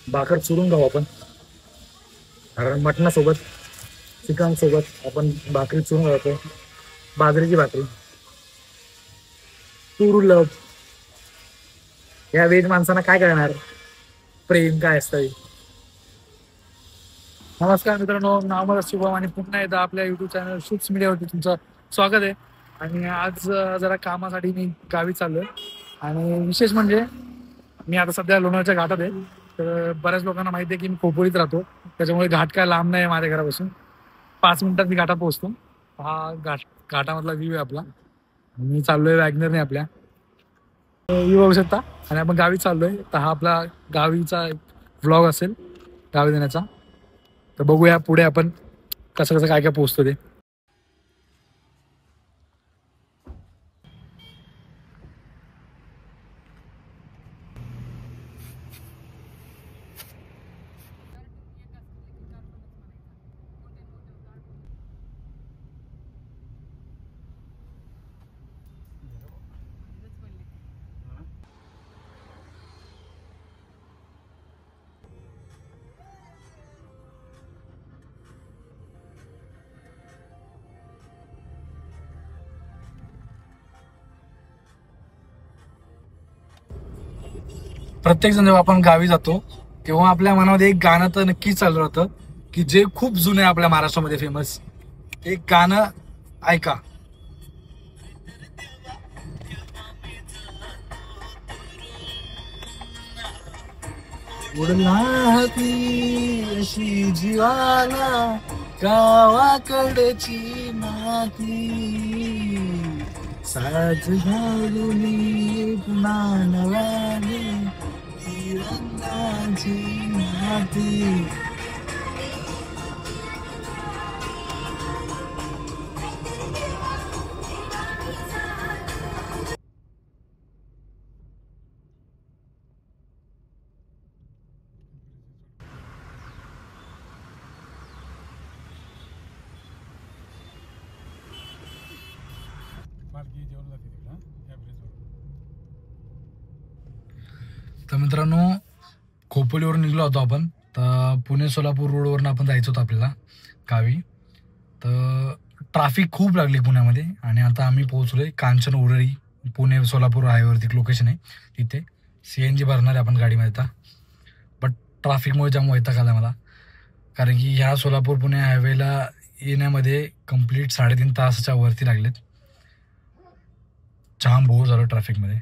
भाकर चुरून खाऊ आपण, कारण मटणासोबत चिकन सोबत आपण भाकरी चुरून खातो. बाजरीची भाकरी, टू लव. या वेज माणसांना काय करणार, प्रेम काय असतं. नमस्कार मित्रांनो, नाव मला शुभम आणि पुन्हा एकदा आपल्या युट्यूब चॅनल शूट्स मीडियावरती तुमचं स्वागत आहे. आणि आज जरा कामासाठी मी गावी चाललोय. आणि विशेष म्हणजे मी आता सध्या लोणावळ्याच्या घाटात आहे. तर बऱ्याच लोकांना माहिती आहे की मी खोपोलीत राहतो, त्याच्यामुळे घाट काय लांब नाही माझ्या घरापासून. 5 मिनिटात मी घाटात पोहोचतो. हा घाटामधला व्ह्यू आहे आपला. मी चाललोय वॅगनरने आपल्या, व्ह्यू बघू शकता. आणि आपण गावी चाललोय, तर हा आपला गावीचा व्लॉग असेल गावी देण्याचा. तर बघूया पुढे आपण कसं कसं काय काय पोहोचतो ते. प्रत्येक जण जेव्हा आपण गावी जातो तेव्हा आपल्या मनामध्ये एक गाणं तर नक्कीच चालू राहतं, की जे खूप जुनं आहे आपल्या महाराष्ट्रामध्ये फेमस. एक गाणं ऐका. उडला हाती अशी जीवाला गावाकडची माती, साज घालून पुन्हा नव्याने तिरंगाची माती. तर मित्रांनो, खोपोलीवरून निघलो होतो आपण. तर पुणे सोलापूर रोडवरून आपण जायचं होतं आपल्याला गावी. तर ट्रॅफिक खूप लागली पुण्यामध्ये. आणि आता आम्ही पोहोचलोय कांचन उरळी, पुणे सोलापूर हायवेवरती लोकेशन आहे. तिथे CNG भरणार आहे आपण गाडीमध्ये आता. बट ट्रॅफिकमुळे जाम वैताग आला मला, कारण की ह्या सोलापूर पुणे हायवेला येण्यामध्ये कंप्लीट 3.5 तासाच्या वरती लागलेत. जाम बोर झालो ट्रॅफिकमध्ये.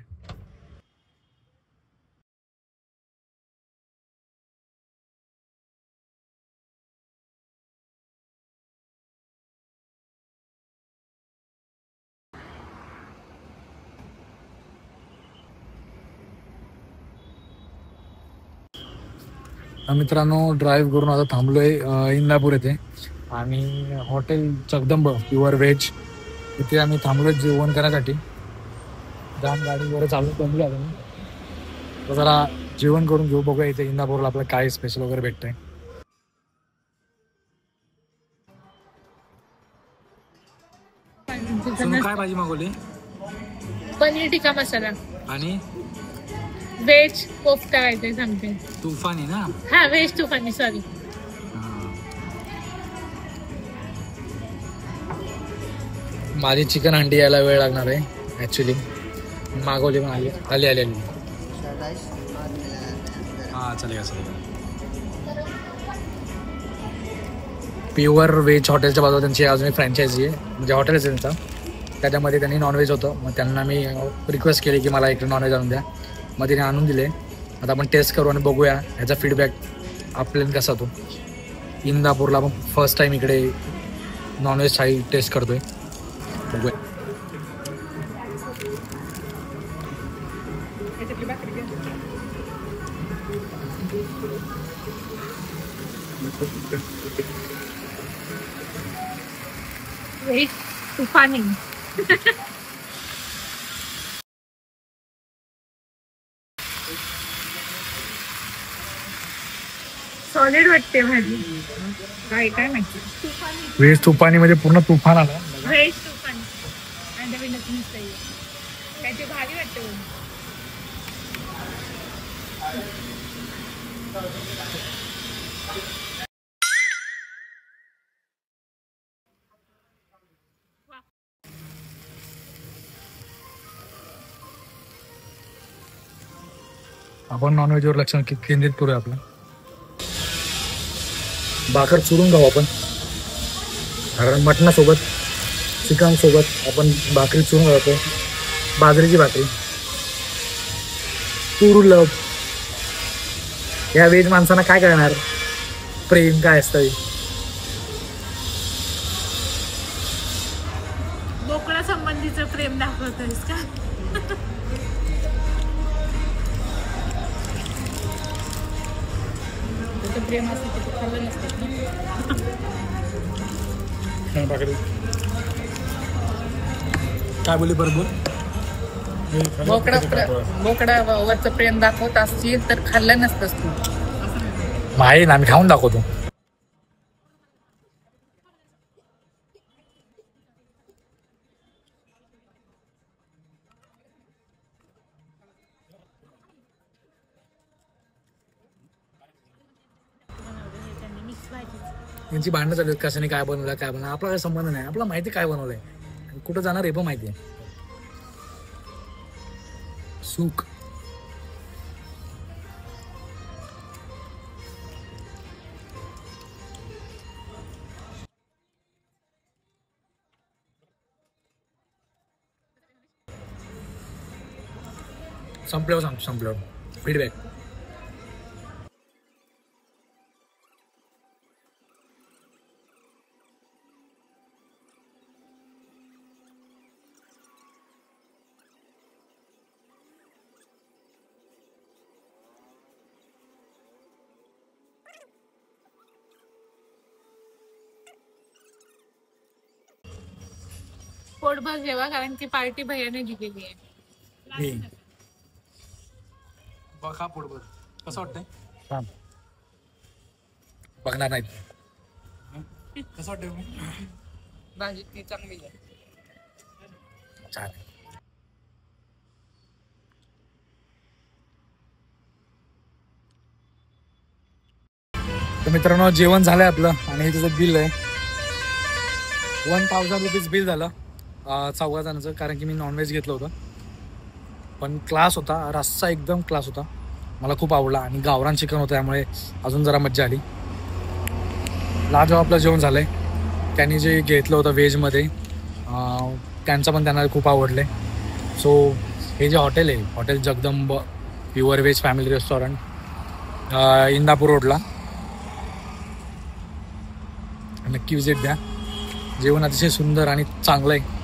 मित्रांनो, ड्राईव्ह करून आता थांबलोय इंदापूर येथे. आणि हॉटेल जगदंब प्युअर व्हेज इथे आम्ही थांबलोय जेवण करण्यासाठी. जाम गाडी वगैरे चालू जमली आता मी. तर जरा जेवण करून घेऊ, बघूया इथे इंदापूरला आपलं काय स्पेशल वगैरे भेटतंय. काय भाजी मागवली? पनीर टिक्का मसाला आणि व्हेज कोफ्ता आहे ते सांगते. तुफानी ना? हा, व्हेज तुफानी, सॉरी. माझी चिकन हंडी यायला वेळ लागणार आहे ऍक्च्युली. मागवली पण आली आली आली आली. हां, चालेल चालेल. प्युअर व्हेज हॉटेलच्या बाजूला त्यांची अजून एक फ्रँचायझी आहे, म्हणजे हॉटेलच आहे त्यांचा. त्याच्यामध्ये त्यांनी नॉनव्हेज होतं. मग त्यांना मी रिक्वेस्ट केली की मला इकडे नॉनव्हेज आणून द्या. मग तिने आणून दिले. आता आपण टेस्ट करू आणि बघूया ह्याचा फीडबॅक आपल्याला कसा तो. इंदापूरला आपण फर्स्ट टाईम इकडे नॉनव्हेज थाळी टेस्ट करतोय, बघूया. व्हेज तुफानी. सॉलिड वाटते भाजी. काय काय माहिती. व्हेज तुफानी म्हणजे पूर्ण तुफान आला. व्हेज तुफानी आणि काय ते भारी वाटते. आपण नॉनव्हेजवर लक्ष केंद्रित करूया आपलं. भाकर चुरून खाऊ आपण, कारण मटणासोबत चिकन सोबत आपण भाकरी चुरून खातो. बाजरीची भाकरी टू लव. या वेज माणसांना काय करणार प्रेम काय असतं. बोकडा संबंधीचं प्रेम दाखवतोयस का? प्रेम असतं ते खाल्लं नसतं भाकरी. काय बोलली बरोबर. बोकडा वरचं प्रेम दाखवत असतील तर खाल्लं नसतंस तू. माही ना, आम्ही खाऊन दाखवतो. यांची भांडणं चालू आहेत कशाने काय बनवलं काय बनवलं. आपला काय संबंध नाही. आपला माहिती काय बनवलंय आणि कुठं जाणार हे पण माहिती आहे. सुख संपल्यावर सांगतो. संपल्यावर फीडबॅक. पोटभर जेवा, कारण की पार्टी भैयाने दिलेली आहे. बघा पोटभर कसं वाटतंय. बघणार नाही कसं वाटतंय. भाजी ती चांगली आहे. छान. तर मित्रांनो जेवण झालंय आपलं आणि हे तुझं बिल आहे 1000 रुपीज बिल झालं 4 जणांचं. कारण की मी नॉनव्हेज घेतलं होतं, पण क्लास होता, रस्सा एकदम क्लास होता, मला खूप आवडला. आणि गावरान चिकन होतं त्यामुळे अजून जरा मज्जा आली. लाजवाब आपलं जेवण झालंय. त्यांनी जे घेतलं होतं व्हेजमध्ये त्यांचं पण त्यांना खूप आवडले. सो हे जे हॉटेल आहे, hotel Jagdamb pure veg family restaurant Indapur रोडला, नक्की विजिट द्या. जेवण अतिशय सुंदर आणि चांगलं आहे.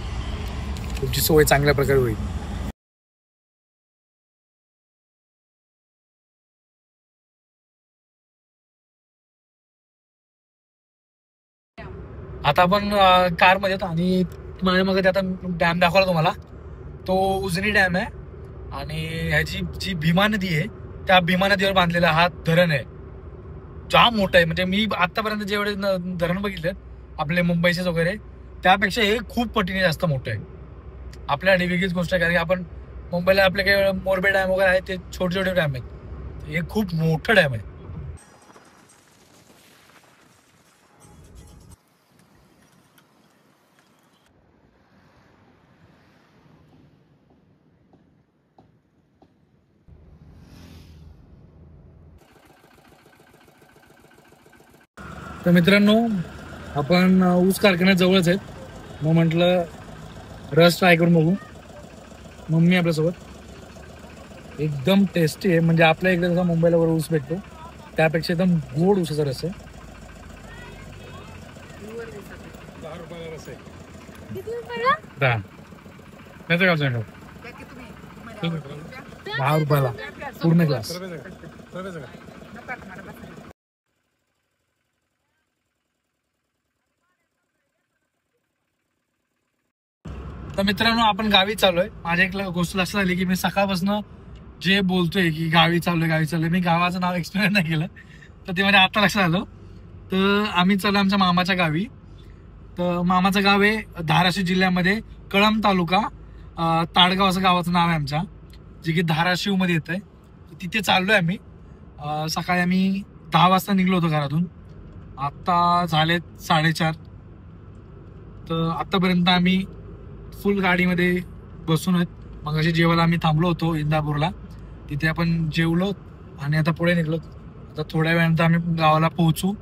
तुमची सोय चांगल्या प्रकारे होईल. आता आपण कारमध्ये येतो आणि माझ्या मग आता डॅम दाखवला तुम्हाला. तो उजनी डॅम आहे आणि ह्याची जी भीमा नदी आहे त्या भीमा नदीवर बांधलेला हा धरण आहे. जाम मोठं आहे. म्हणजे मी आतापर्यंत जेवढे धरण बघितले आपले मुंबईचेच वगैरे त्यापेक्षा हे खूप पटीने जास्त मोठं आहे. आपल्यासाठी वेगळीच गोष्ट आहे, कारण की आपण मुंबईला आपले काही मोरबे डॅम वगैरे आहेत ते छोटे छोटे डॅम आहेत. हे खूप मोठं डॅम आहे. तर मित्रांनो आपण ऊस कारखान्यात जवळच आहेत, मग म्हटलं रस ट्राय करून बघू. मम्मी आपल्यासोबत एकदम टेस्टी आहे. म्हणजे आपल्या इकडे जसा मुंबईला वर ऊस भेटतो त्यापेक्षा एकदम गोड ऊसाचा रस आहे. 10 रुपयाला रस आहे. 10 रुपयाला पूर्ण ग्लास. तर मित्रांनो आपण गावी चाललोय. माझ्या एक गोष्ट लक्षात आली की मी सकाळपासून जे बोलतोय की गावी चाललोय, मी गावाचं नाव एक्सप्लेन नाही केलं, तर ते माझ्या आता लक्षात आलं. तर आम्ही चाललो आमच्या मामाच्या गावी. तर मामाचं गाव आहे धाराशिव जिल्ह्यामध्ये कळंब तालुका, ताडगाव असं गावाचं नाव आहे आमच्या, जे की धाराशिव मध्ये येत आहे. तिथे चाललोय आम्ही. सकाळी आम्ही 10 वाजता निघलो होतो घरातून. आत्ता झालेत 4:30. तर आत्तापर्यंत आम्ही फुल गाडीमध्ये बसून आहेत. मग अशी जेवायला आम्ही थांबलो होतो इंदापूरला, तिथे आपण जेवलो आणि आता पुढे निघलो. आता थोड्या वेळानंतर आम्ही गावाला पोहोचू.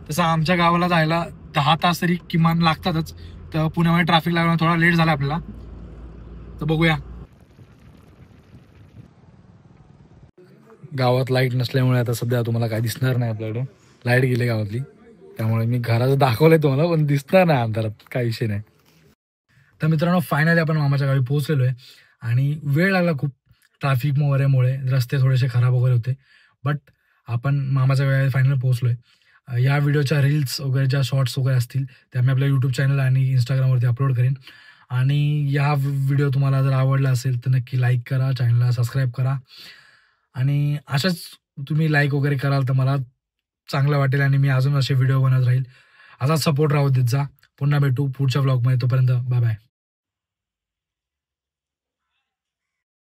तसं आमच्या गावाला जायला 10 तास तरी किमान लागतातच. तर पुण्यामध्ये ट्रॅफिक लागल्यामुळे थोडा लेट झाला आपल्याला. तर बघूया. गावात लाईट नसल्यामुळे आता सध्या तुम्हाला काय दिसणार नाही. आपल्याकडे लाईट गेली गावातली, त्यामुळे मी घराचं दाखवलंय तुम्हाला, पण दिसणार नाही अंधारात, काही विषय नाही. तर मित्रांनो, फायनली आपण मामाच्या गावी पोहोचलेलो आहे आणि वेळ लागला खूप. ट्रॅफिक वगैरेमुळे रस्ते थोडेसे खराब वगैरे होते, बट आपण मामाच्या गावी फायनली पोहोचलोय. या व्हिडिओच्या रील्स वगैरे ज्या शॉर्ट्स वगैरे असतील त्या मी आपल्या यूट्यूब चॅनल आणि इंस्टाग्रामवरती अपलोड करेन. आणि या व्हिडिओ तुम्हाला जर आवडला असेल तर नक्की लाईक करा, चॅनलला सबस्क्राईब करा. आणि अशाच तुम्ही लाईक वगैरे कराल तर मला चांगलं वाटेल आणि मी अजून असे व्हिडिओ बनवत राहील. असाच सपोर्ट राहू देत जा. पुन्हा भेटू पुढच्या व्लॉगमध्ये. तोपर्यंत बाय बाय.